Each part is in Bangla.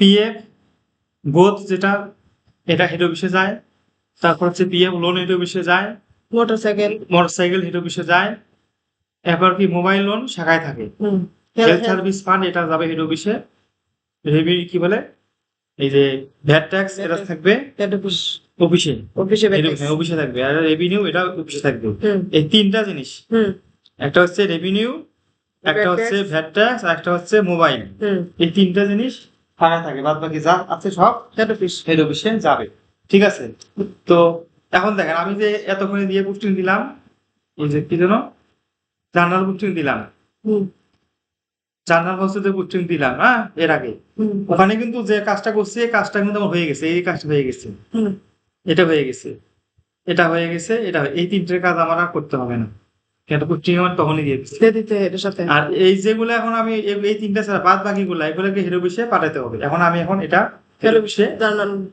পিএফ বোথ যেটা এটা হেড অফিসে যায়। তারপর হচ্ছে পিএফ লোন হেড অফিসে যায়। মোটরসাইকেল হেড অফিসে যায়। এরপর কি মোবাইল লোন শাখায় থাকে। হেলথ সার্ভিস ফান্ড এটা যাবে হেড অফিসে। রেভিনিউ কি বলে এই যে ভ্যাট ট্যাক্স এটা থাকবে অফিসে অফিসে থাকবে। আর রেভিনিউ এটা অফিসে থাকবে। এই তিনটা জিনিস, একটা হচ্ছে রেভিনিউ, একটা হচ্ছে ভ্যাট ট্যাক্স, আর একটা হচ্ছে মোবাইল। এই তিনটা জিনিস থানায় থাকে, বাদ বাকি যা আছে সব হেড অফিসে যাবে। ঠিক আছে। তো এখন দেখেন আমি যে এতক্ষণে দিয়ে পোস্টিং দিলাম, এই যে কি যেন জার্নাল পোস্টিং দিলাম, জার্নাল হচ্ছে পোস্টিং দিলাম, হ্যাঁ এর আগে ওখানে কিন্তু যে কাজটা করছি এই কাজটা কিন্তু আমার হয়ে গেছে। এই কাজটা হয়ে গেছে, এটা হয়ে গেছে, এটা হয়ে গেছে, এটা এই তিনটের কাজ আমার আর করতে হবে না। এটা পোস্টিং আমার তখনই দিয়ে দিচ্ছে। আর এই যেগুলো এখন আমি এই তিনটা ছাড়া বাদ বাকিগুলো এগুলোকে হেড অফিসে পাঠাতে হবে। এখন আমি এটা হেড অফিসে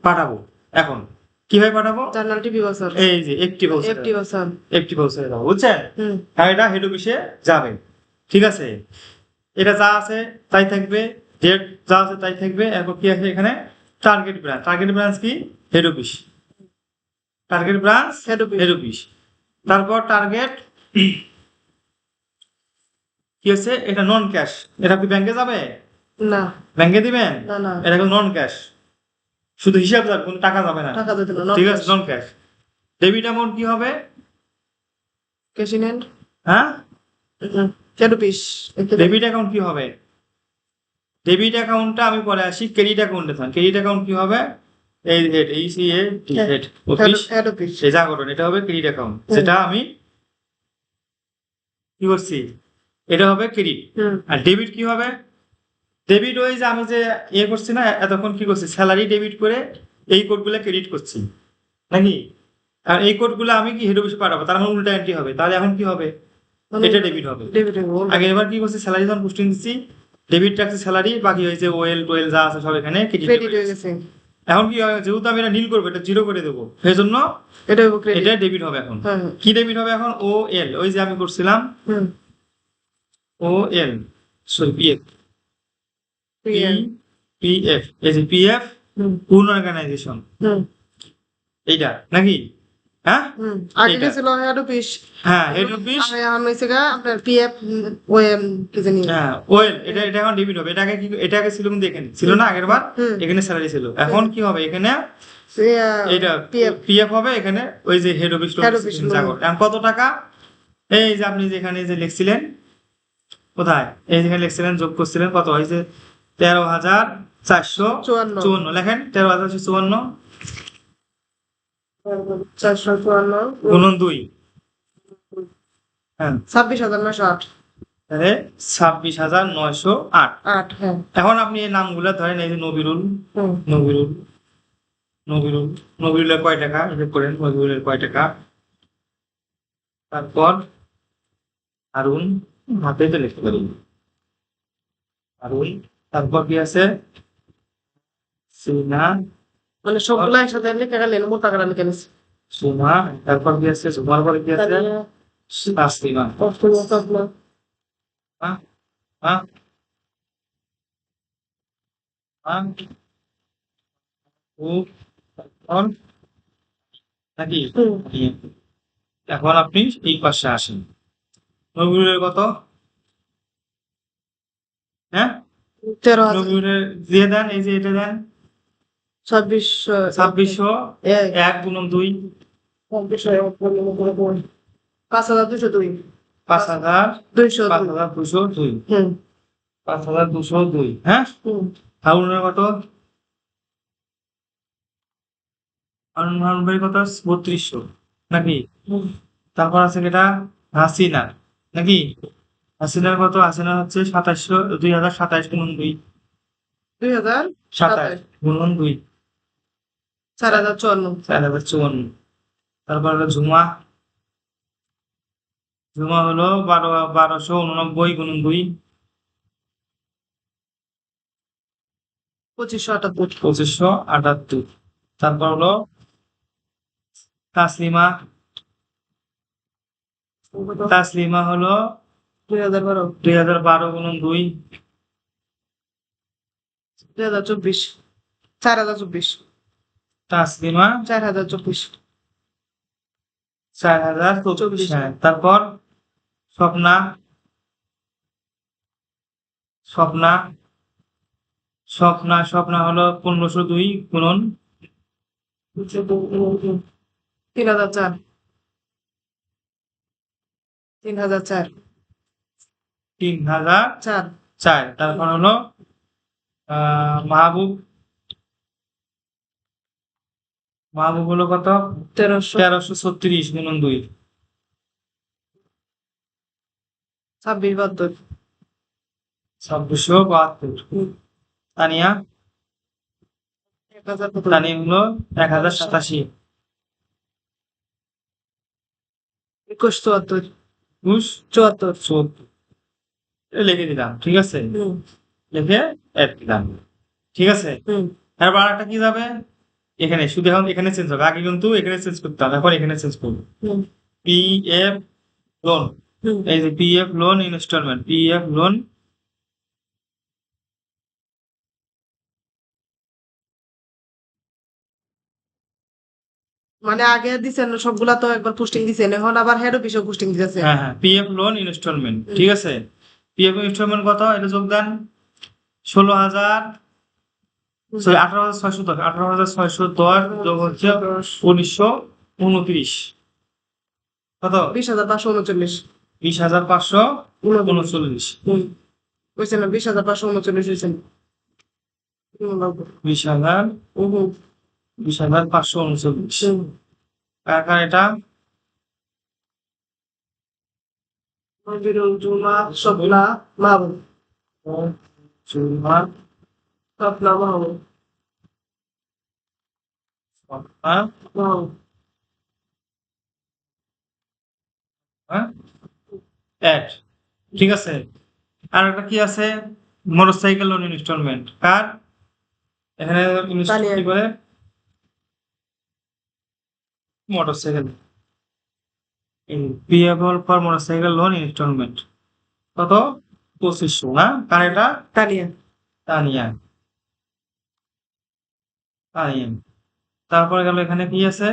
পাঠাবো। এখন কিভাবে পাঠাবো? এই যে একটি ভাউচারে যাবো, বুঝছেন? আর এটা হেড অফিসে যাবে। ঠিক আছে। এটা যা আছে তাই থাকবে, ডেট যা আছে তাই থাকবে। এরপর কি আছে এখানে টার্গেট ব্রাঞ্চ কি head office, target branch head office. তারপর টার্গেট কি হচ্ছে এটা নন ক্যাশ, এটা কি ব্যাংকে যাবে না, ব্যাংকে দিবেন না, এটা নন ক্যাশ, শুধু হিসাব যাবে, কোনো টাকা যাবে না। ঠিক আছে, নন ক্যাশ। ডেবিট অ্যামাউন্ট কি হবে? Cash in hand. হ্যাঁ, ডেবিট অ্যাকাউন্ট কি হবে? ডেবিট অ্যাকাউন্টটা আমি পরে আসি। ক্রেডিট অ্যাকাউন্টে থাক, ক্রেডিট অ্যাকাউন্ট কি হবে? এই হেড ইসিএ হেড অফিস এই জাগরণ, এটা হবে ক্রেডিট অ্যাকাউন্ট, যেটা আমি কি করছি, এটা হবে ক্রেডিট। আর ডেবিট কি হবে? ডেবিট ওই যে আমি যে করছি না এতক্ষণ, কি করছি স্যালারি ডেবিট করে এই কোডগুলো ক্রেডিট করছি নাকি? আর এই কোডগুলো আমি কি হেড অফিসে পাঠাবো, তার মানে উল্টা এন্ট্রি হবে। তাহলে এখন কি হবে? এটা ডেবিট হবে। আগে এবার কি করছি, স্যালারি যখন পোস্টিং দিচ্ছি ডেবিট ট্যাক্স স্যালারি, বাকি হয়েছে ওয়েল টোয়েল যা আছে সব এখানে ক্রেডিট হয়ে গেছে। এখন কি হয়, যেহেতু আমি এটা নীল করবো, এটা জিরো করে দেবো, সেই জন্য এটা ডেবিট হবে। এখন কি ডেবিট হবে? এখন ও এল, ওই যে আমি করছিলাম ও এল, সরি পিএফ, পিএফ, এই যে পিএফ পূর্ণ অর্গানাইজেশন, এইটা নাকি? হ্যাঁ, আগে ছিল হেড অফিস। হ্যাঁ, হেড অফিস। এখন হইছে গা আপনার পিএফ ওএম কি জানি। হ্যাঁ, ওএল, এটা এখন ডেবিট হবে। এটা আগে কি, এটা আগে ছিল কিন্তু এখানে ছিল না, আগের বার এখানে স্যালারি ছিল। এখন কি হবে এখানে? এটা পিএফ হবে এখানে, ওই যে হেড অফিস জাগর। এখন কত টাকা? এই যে আপনি যেখানে যে লিখছিলেন, কোথায় এই যেখানে লিখছিলেন, যোগ করছিলেন, কত হয়েছে? 13,454 লেখেন। 13,454 গুণন 2, হ্যাঁ 26,908, তাহলে 26,908। এখন আপনি এই নামগুলা ধরেন, এই যে নবিরুল, নবিরুল, নবিরুল, নবিরুলের কয় টাকা হিসাব করেন, নবিরুলের কয় টাকা। তারপর হারুন, হাতে তো লিখতে পারি হারুন। তারপর কি আছে? সুনা, মানে সবগুলা একসাথে লিখে গেলেন, মোটা টাকা লিখে নিস। সুমা, তারপর কি আছে? সুমার পরে কি আছে? তাসলিমা, হ্যাঁ হ্যাঁ হ্যাঁ ও নাকি? এখন আপনি এই পাশে আসেন। নবিরুলের কত? হ্যাঁ 13,000 নবিরুলের দিয়ে দেন, এই যে এটা দেন 2601 গুণন 2, 5,202, 5,202, 5,202। হ্যাঁ, হারুনের কত? হারুন ভাই কত? 3200 নাকি? তারপর আছে এটা হাসিনা নাকি? হাসিনার কত? হাসিনা হচ্ছে 2027 গুণন 2, 2027 গুণন 2, 4,054। তারপর হলো ঝুমা, ঝুমা হলো 1289 গুণন 2, 2578। তারপর হলো তাসলিমা, তাসলিমা হলো 2012 গুণন 2, 2024 4024 তাসলিমা 4024 4024, হ্যাঁ। তারপর স্বপ্না স্বপ্না স্বপ্না হলো 1502 গুণন 3004 3004 3004। 4 তারপর হলো মাহবুব হলো কত? 1336 গুণন 2 26 2672। তানিয়া 1000 হলো 1087। 21 74 74 লিখে দিলাম, ঠিক আছে। হুম লিখে অ্যাড দিলাম, ঠিক আছে। হুম এরপর আরেকটা কি যাবে, এখানে শুধু এখন এখানে চেঞ্জ হবে, আগে কিন্তু এখানে চেঞ্জ করতে হবে, এখন এখানে চেঞ্জ করবো। হুম পিএফ লোন, হুম এই যে PF loan installment, PF loan মানে আগে দিছেন সবগুলা তো একবার পোস্টিং দিছেন, এখন আবার হেড অফিসে পোস্টিং দিতেছে। হ্যাঁ হ্যাঁ, পিএফ লোন ইনস্টলমেন্ট, ঠিক আছে। পিএফ ইনস্টলমেন্ট কত, এটা যোগদান 16,000, সরি 18,610, 18,610 যোগ হচ্ছে 1929, কত? 20,539 20,539। হুম হয়েছে না? 20,539 হয়েছে। 20,000, হুম 20,539। হুম কার এটা? বিরল জুমা স্বপ্না মাহবুব জুমা স্বপ্না মাহবুব স্বপ্না মাহবুব অ্যাড, ঠিক আছে। আর একটা কি আছে, মোটরসাইকেল লোন ইনস্টলমেন্ট কার, এখানে তানিয়া কি করে motorcycle, payable for motorcycle loan installment কত? 2500 না? কার এটা? তানিয়া তানিয়া তানিয়া। তারপরে গেল এখানে কি আছে,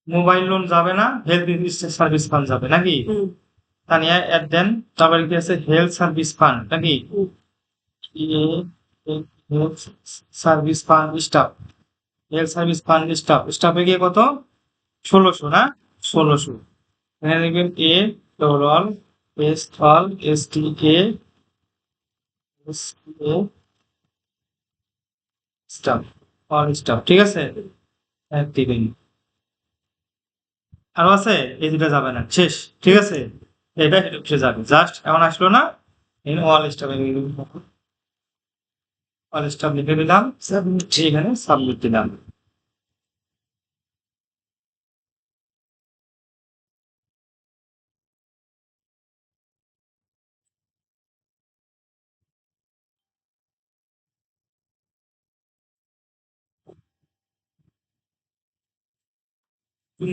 মোবাইল লোন যাবে না, হেলথ সার্ভিস ফান্ড যাবে নাকি? হুম তানিয়া অ্যাড দেন। তারপরে কি আছে, হেলথ সার্ভিস ফান্ড নাকি? হুম health service fund staff, health service fund স্টাফে গিয়ে কত? 1600 না? 1600। এখানে দেখবেন A double all S all S T A S A staff, all staff, ঠিক আছে। এক দিবেন। আরো আছে, এই দুটা যাবে না, শেষ, ঠিক আছে। এটা হেড যাবে, জাস্ট এমন আসলো না, অল স্টাফ, অল স্টাফ লিখে দিলাম, এখানে সাবমিট দিলাম।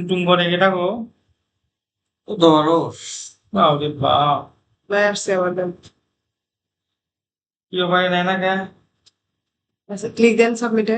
টুং করে এটা গো, Doloroso. বাপরে বাপ, ভাই আসছে আমার নাম। কি ভাই নেয় না কে? আচ্ছা ক্লিক দেন সাবমিটে।